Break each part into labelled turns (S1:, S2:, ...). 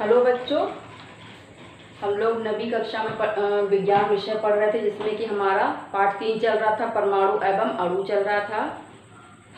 S1: Hello बच्चों, हम लोग नवी कक्षा में विज्ञान विषय पढ़ रहे थे, जिसमें कि हमारा पाठ 3 चल रहा था, परमाणु एवं अणु चल रहा था।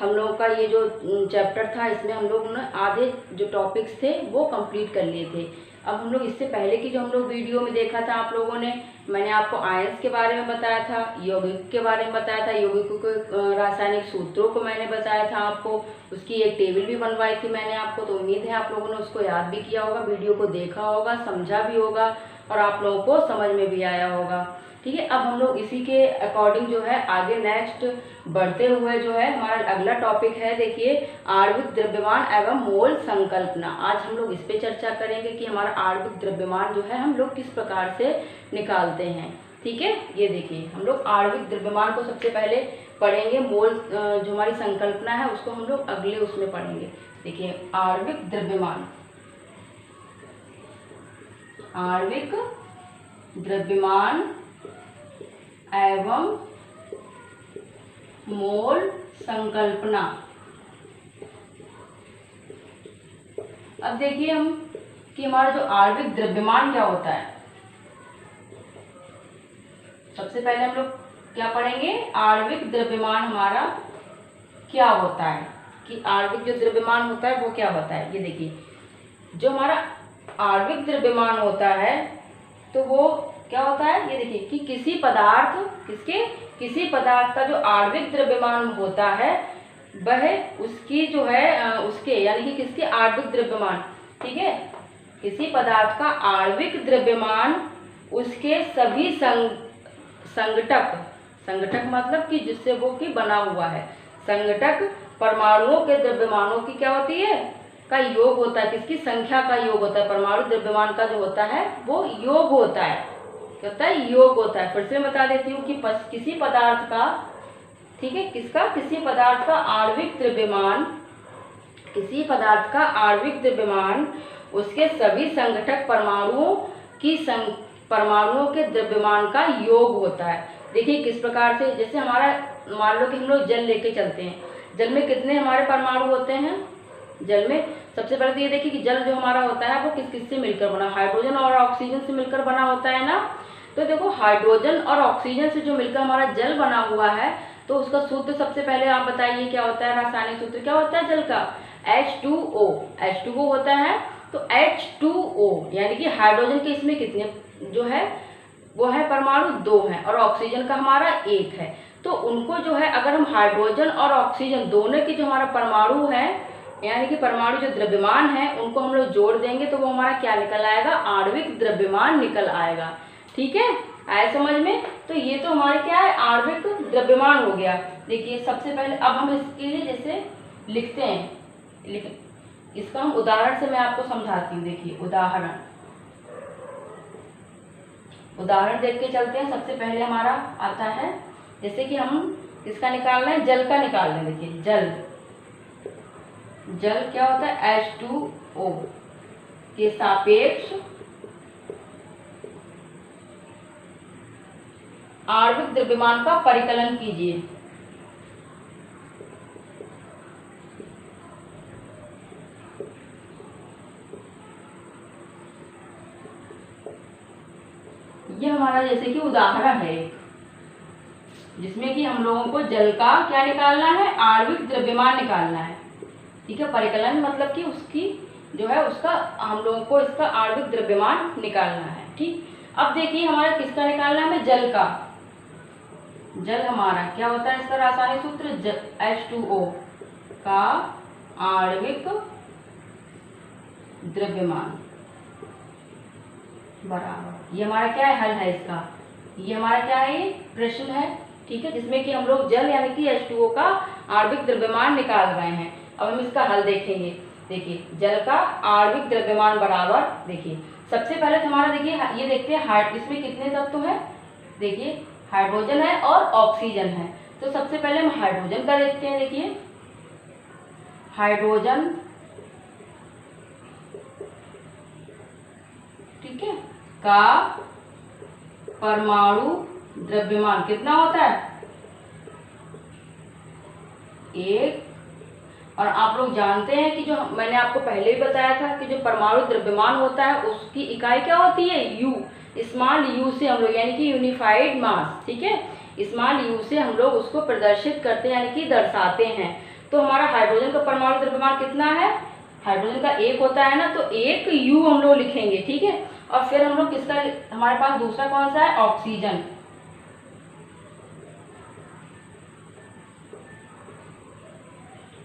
S1: हम लोगों का ये जो चैप्टर था, इसमें हम लोग ने आधे जो टॉपिक्स थे वो कंप्लीट कर लिए थे। अब हम लोग इससे पहले की जो हम लोग वीडियो में देखा था आप लोगों ने, मैंने आपको आयंस के बारे में बताया था, यौगिक के बारे में बताया था, यौगिकों के रासायनिक सूत्रों को मैंने बताया था आपको, उसकी एक टेबल भी बनवाई थी मैंने आपको। तो उम्मीद है आप लोगों ने उसको याद भी किया होगा, वीडियो को देखा होगा, समझा भी होगा और आप लोगों को समझ में भी आया होगा। ठीक है, अब हम लोग इसी के अकॉर्डिंग जो है आगे नेक्स्ट बढ़ते हुए जो है हमारा अगला टॉपिक है, देखिए, आणविक द्रव्यमान एवं मोल संकल्पना। आज हम लोग इस पे चर्चा करेंगे कि हमारा आणविक द्रव्यमान जो है हम लोग किस प्रकार से निकालते हैं। ठीक है, ये देखिए, हम लोग आणविक द्रव्यमान को सबसे पहले पढ़ेंगे, मोल जो हमारी संकल्पना है उसको हम लोग अगले उसमें पढ़ेंगे। देखिए, आणविक द्रव्यमान, आणविक द्रव्यमान एवं मोल संकल्पना। अब देखिए हम कि हमारा जो आणविक द्रव्यमान क्या होता है। सबसे पहले हम लोग क्या पढ़ेंगे, आणविक द्रव्यमान हमारा क्या होता है, कि आणविक जो द्रव्यमान होता है वो क्या होता है। ये देखिए, जो हमारा आणविक द्रव्यमान होता है तो वो क्या होता है, ये देखिए कि किसी पदार्थ का जो आणविक द्रव्यमान होता है वह उसकी जो है उसके यानी कि किसके आणविक द्रव्यमान, ठीक है, किसी पदार्थ का आणविक द्रव्यमान उसके सभी संघटक मतलब कि जिससे वो की बना हुआ है, संघटक परमाणुओं के द्रव्यमानों की क्या होती है, का योग होता है, किसकी संख्या का योग होता है। परमाणु द्रव्यमान का जो होता है वो योग होता है, क्या होता है, योग होता है। फिर से बता देती हूँ कि किसी पदार्थ का, ठीक है, किसी पदार्थ का आणविक द्रव्यमान, किसी पदार्थ का आणविक द्रव्यमान उसके सभी संघटक परमाणुओं के द्रव्यमान का योग होता है। देखिए किस प्रकार से, जैसे हमारा मान लो कि हम लोग जल लेके चलते हैं, जल में कितने हमारे परमाणु होते हैं। जल में सबसे पहले तो ये देखिए कि जल जो हमारा होता है वो किस किस से मिलकर बना, हाइड्रोजन और ऑक्सीजन से मिलकर बना होता है ना। तो देखो, हाइड्रोजन और ऑक्सीजन से जो मिलकर हमारा जल बना हुआ है, तो उसका सूत्र सबसे पहले आप बताइए क्या होता है, रासायनिक सूत्र क्या होता है जल का, H2O। H2O होता है, तो H2O यानी कि हाइड्रोजन के इसमें कितने जो है वो है परमाणु, 2 हैं, और ऑक्सीजन का हमारा 1 है। तो उनको जो है अगर हम हाइड्रोजन और ऑक्सीजन दोनों की जो हमारा परमाणु है, यानी कि परमाणु जो द्रव्यमान है, उनको हम लोग जोड़ देंगे तो वो हमारा क्या निकल आएगा, आणविक द्रव्यमान निकल आएगा। ठीक है, आए समझ में। तो ये तो हमारे क्या है, आणविक द्रव्यमान हो गया। देखिए सबसे पहले अब हम इसके लिए जैसे लिखते हैं, इसका हम उदाहरण से मैं आपको समझाती हूँ। देखिए उदाहरण देख के चलते हैं। सबसे पहले हमारा आता है, जैसे कि हम इसका निकालना है, जल का निकालना है। देखिए जल क्या होता है, H2O के सापेक्ष आणविक द्रव्यमान का परिकलन कीजिए। ये हमारा जैसे कि उदाहरण है जिसमें कि हम लोगों को जल का क्या निकालना है, आणविक द्रव्यमान निकालना है। ठीक है, परिकलन मतलब कि उसकी जो है उसका हम लोगों को इसका आणविक द्रव्यमान निकालना है। ठीक, अब देखिए हमारा किसका निकालना है, हमें जल का। जल हमारा क्या होता है, इसका रासायनिक सूत्र H2O का आणविक द्रव्यमान बराबर, ये हमारा क्या है, हल है इसका। ये हमारा क्या है, ये प्रश्न है। ठीक है, जिसमें कि हम लोग जल यानी कि H2O का आणविक द्रव्यमान निकाल रहे हैं। अब हम इसका हल देखेंगे। देखिए जल का आणविक द्रव्यमान बराबर, देखिए सबसे पहले तो हमारा देखिए ये देखते हैं इसमें कितने तत्व हैं। देखिए हाइड्रोजन है और ऑक्सीजन है, तो सबसे पहले हम हाइड्रोजन का देखते हैं। देखिए हाइड्रोजन, ठीक है, का परमाणु द्रव्यमान कितना होता है, 1, और आप लोग जानते हैं कि जो मैंने आपको पहले ही बताया था कि जो परमाणु द्रव्यमान होता है उसकी इकाई क्या होती है, यू। स्मॉल यू से हम लोग यानी कि यूनिफाइड मास, ठीक है, स्मॉल यू से हम लोग उसको प्रदर्शित करते हैं यानी कि दर्शाते हैं। तो हमारा हाइड्रोजन का परमाणु द्रव्यमान कितना है, हाइड्रोजन का 1 होता है ना, तो 1 यू हम लोग लिखेंगे, ठीक है। और फिर हम लोग किसका, हमारे पास दूसरा कौन सा है, ऑक्सीजन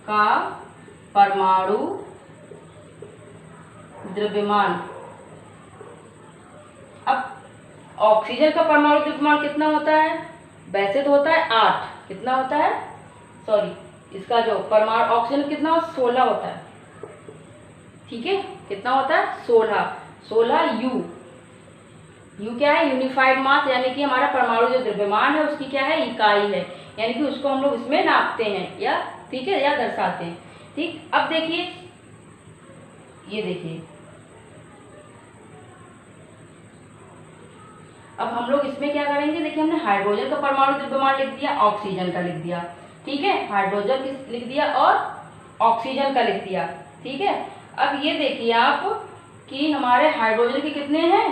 S1: का परमाणु द्रव्यमान। अब ऑक्सीजन का परमाणु द्रव्यमान कितना होता है, वैसे तो होता है 8, कितना होता है, सॉरी, इसका जो परमाणु ऑक्सीजन कितना हो 16 होता है, ठीक है, कितना होता है 16 यू। यू क्या है, यूनिफाइड मास, यानी कि हमारा परमाणु जो द्रव्यमान है उसकी क्या है, इकाई है, यानी कि उसको हम लोग इसमें नापते हैं या, ठीक है, या दर्शाते हैं, ठीक। अब देखिए, ये देखिए, अब हम लोग इसमें क्या करेंगे, देखिए हमने हाइड्रोजन का परमाणु द्रव्यमान लिख दिया, ऑक्सीजन का लिख दिया, ठीक है, हाइड्रोजन का लिख दिया और ऑक्सीजन का लिख दिया, ठीक है। अब ये देखिए आप कि हमारे हाइड्रोजन के कितने हैं,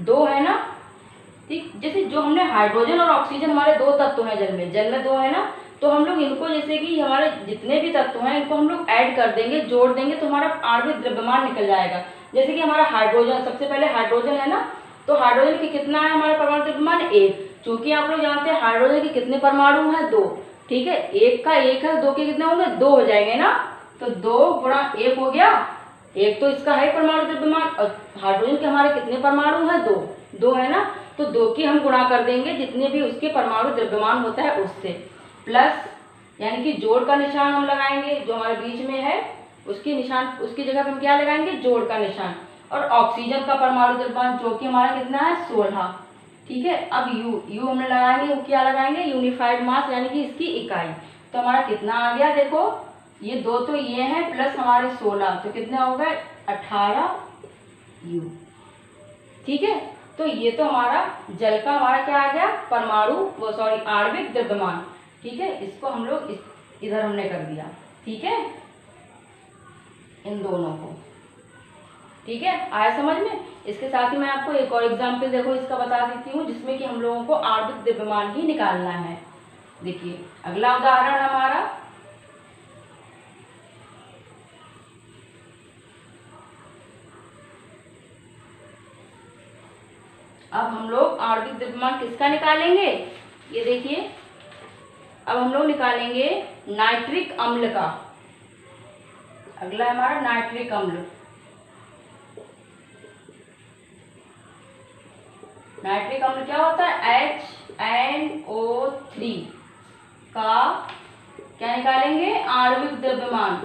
S1: 2 है ना, ठीक। जैसे जो हमने हाइड्रोजन और ऑक्सीजन हमारे 2 तत्व हैं जल में 2 है ना, तो हम लोग इनको जैसे कि हमारे जितने भी तत्व हैं इनको हम लोग ऐड कर देंगे, जोड़ देंगे, तो हमारा आणविक द्रव्यमान निकल जाएगा। जैसे कि हमारा हाइड्रोजन, सबसे पहले हाइड्रोजन है ना, तो हाइड्रोजन के कितना है हमारा परमाणु द्रव्यमान 1, चूंकि आप लोग जानते हैं हाइड्रोजन के कितने परमाणु हैं 2, ठीक है, 1 का 1 है, 2 के कितने होंगे 2 हो जाएंगे ना, तो 2 गुणा 1 हो गया, 1 तो इसका है परमाणु द्रव्यमान, और हाइड्रोजन के हमारे कितने परमाणु हैं 2 है ना, तो 2 की हम गुणा कर देंगे जितने भी उसके परमाणु द्रव्यमान होता है उससे, प्लस यानी कि जोड़ का निशान हम लगाएंगे, जो हमारे बीच में है उसकी निशान, उसकी जगह हम क्या लगाएंगे, जोड़ का निशान। और ऑक्सीजन का परमाणु द्रव्यमान जो कि हमारा कितना है 16, ठीक है। अब यू हमने लगाएंगे, यू क्या लगाएंगे, यूनिफाइड मास यानी कि इसकी इकाई, तो हमारा कितना आ गया, देखो ये 2 तो ये है प्लस हमारे 16, तो कितना हो गए 18 यू, ठीक है। तो ये तो हमारा जल का हमारा क्या आ गया, परमाणु वो सॉरी आणविक द्रव्यमान, ठीक है। इसको हम लोग इधर हमने कर दिया, ठीक है, इन दोनों को, ठीक है, आया समझ में। इसके साथ ही मैं आपको एक और एग्जाम्पल देखो इसका बता देती हूँ, जिसमें कि हम लोगों को आणविक द्रव्यमान ही निकालना है। देखिए अगला उदाहरण हमारा, अब हम लोग आणविक द्रव्यमान किसका निकालेंगे, ये देखिए, अब हम लोग निकालेंगे नाइट्रिक अम्ल का। अगला हमारा नाइट्रिक अम्ल, नाइट्रिक अम्ल क्या होता है, HNO3 का क्या निकालेंगे, आणविक द्रव्यमान,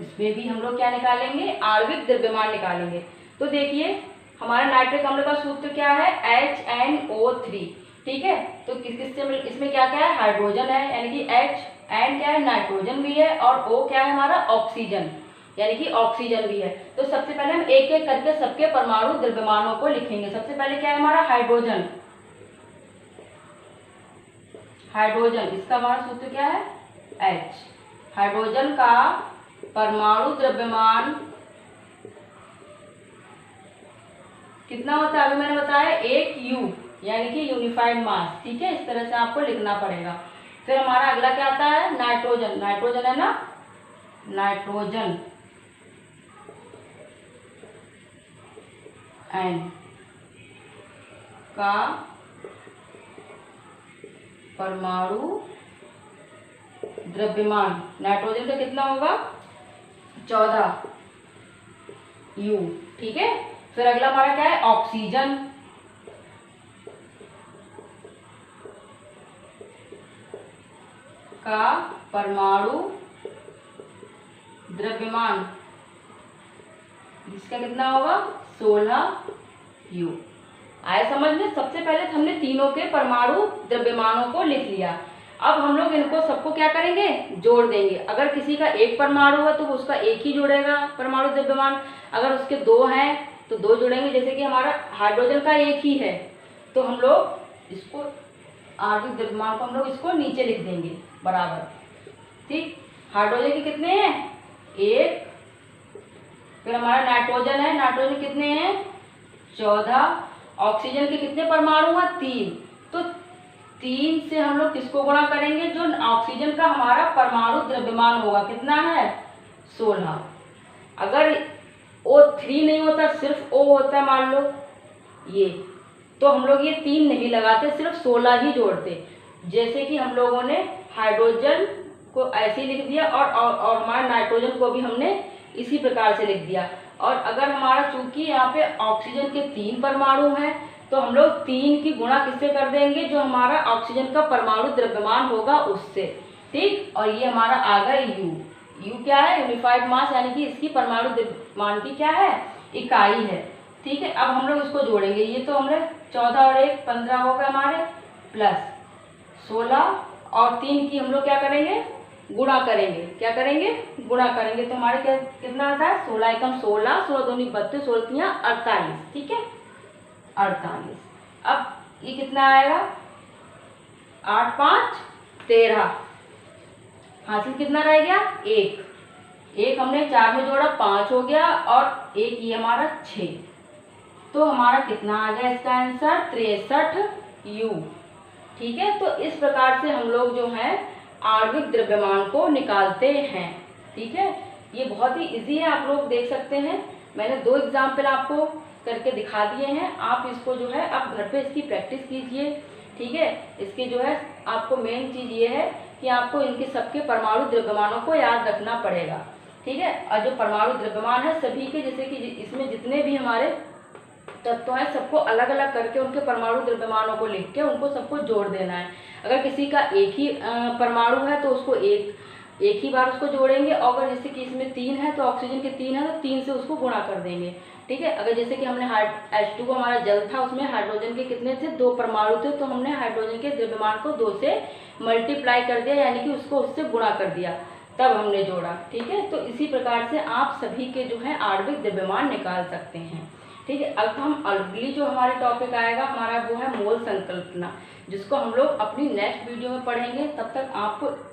S1: इसमें भी हम लोग क्या निकालेंगे, आणविक द्रव्यमान निकालेंगे। तो देखिए हमारा नाइट्रिक अम्ल का सूत्र क्या है, HNO3, ठीक है। तो किससे इसमें क्या क्या है, हाइड्रोजन है, यानी कि N क्या है, नाइट्रोजन भी है, और O क्या है हमारा, ऑक्सीजन, यानी कि ऑक्सीजन भी है। तो सबसे पहले हम एक एक करके सबके परमाणु द्रव्यमानों को लिखेंगे। सबसे पहले क्या है हमारा, हाइड्रोजन, इसका हमारा सूत्र क्या है, H। हाइड्रोजन का परमाणु द्रव्यमान कितना होता है, अभी मैंने बताया 1 यू, यानी कि यूनिफाइड मास, ठीक है, इस तरह से आपको लिखना पड़ेगा। फिर हमारा अगला क्या आता है, नाइट्रोजन है ना, नाइट्रोजन N का परमाणु द्रव्यमान, नाइट्रोजन का कितना होगा 14 यू, ठीक है। फिर अगला हमारा क्या है, ऑक्सीजन का परमाणु द्रव्यमान, जिसका कितना होगा 16 यू। आया समझ में। सबसे पहले हमने तीनों के परमाणु द्रव्यमानों को लिख लिया। अब हम लोग इनको सबको क्या करेंगे, जोड़ देंगे। अगर किसी का 1 परमाणु है तो उसका 1 ही जोड़ेगा परमाणु द्रव्यमान, अगर उसके 2 हैं तो 2 जोड़ेंगे। जैसे कि हमारा हाइड्रोजन का 1 ही है तो हम लोग इसको आणविक द्रव्यमान को हम लोग इसको नीचे लिख देंगे बराबर। ठीक, हाइड्रोजन के कितने हैं 1, फिर हमारा नाइट्रोजन है, नाइट्रोजन कितने हैं 14, ऑक्सीजन के कितने परमाणु हैं 3। तो 3 से हम लोग किसको गुणा करेंगे, जो ऑक्सीजन का हमारा परमाणु द्रव्यमान होगा कितना है 16। अगर O3 नहीं होता, सिर्फ O होता है मान लो ये, तो हम लोग ये 3 नहीं लगाते, सिर्फ 16 ही जोड़ते। जैसे कि हम लोगों ने हाइड्रोजन को ऐसे ही लिख दिया और हमारा नाइट्रोजन को भी हमने इसी प्रकार से लिख दिया। और अगर हमारा चूंकि यहाँ पे ऑक्सीजन के 3 परमाणु हैं, तो हम लोग 3 की गुणा किससे कर देंगे, जो हमारा ऑक्सीजन का परमाणु द्रव्यमान होगा उससे। ठीक, और ये हमारा आ गया U क्या है यूनिफाइड मास, यानी कि इसकी परमाणु द्रव्यमान की क्या है इकाई है। ठीक है, अब हम लोग इसको जोड़ेंगे, ये तो हमने 14 और 1 15 हो गए हमारे, प्लस 16 और 3 की हम लोग क्या करेंगे गुणा करेंगे, क्या करेंगे गुणा करेंगे। तो हमारे क्या कितना आता है 16 एकम 16, 16 दूनी 32, 16 तियां 48। ठीक है 48। अब ये कितना आएगा 8 5 13, हासिल कितना रह गया 1 हमने 4 में जोड़ा 5 हो गया, और 1 ये हमारा 6। तो हमारा कितना आ गया इसका आंसर 63 U। ठीक है, तो इस प्रकार से हम लोग जो है आणविक द्रव्यमान को निकालते हैं। ठीक है, ये बहुत ही इजी है, आप लोग देख सकते हैं। मैंने 2 एग्जाम्पल आपको करके दिखा दिए हैं, आप इसको जो है आप घर पे इसकी प्रैक्टिस कीजिए। ठीक है, इसके जो है आपको मेन चीज़ ये है कि आपको इनके सबके परमाणु द्रव्यमानों को याद रखना पड़ेगा। ठीक है, और जो परमाणु द्रव्यमान है सभी के, जैसे कि इसमें जितने भी हमारे तत्व हैं सबको अलग अलग करके उनके परमाणु द्रव्यमानों को लिख के उनको सबको जोड़ देना है। अगर किसी का एक ही परमाणु है तो उसको एक ही बार उसको जोड़ेंगे, और अगर जैसे कि इसमें 3 है तो ऑक्सीजन के 3 है तो 3 से उसको गुणा कर देंगे। ठीक है, अगर जैसे कि हमने H2 हमारा जल था, उसमें हाइड्रोजन के कितने थे 2 परमाणु थे, तो हमने हाइड्रोजन के द्रव्यमान को 2 से मल्टीप्लाई कर दिया, यानी कि उसको उससे गुणा कर दिया, तब हमने जोड़ा। ठीक है, तो इसी प्रकार से आप सभी के जो है आणविक द्रव्यमान निकाल सकते हैं। ठीक है, अब हम अगली जो हमारे टॉपिक आएगा हमारा वो है मोल संकल्पना, जिसको हम लोग अपनी नेक्स्ट वीडियो में पढ़ेंगे। तब तक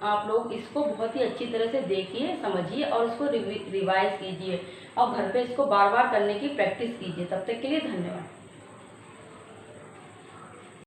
S1: आप लोग इसको बहुत ही अच्छी तरह से देखिए, समझिए और इसको रिवाइज कीजिए, और घर पे इसको बार बार करने की प्रैक्टिस कीजिए। तब तक के लिए धन्यवाद।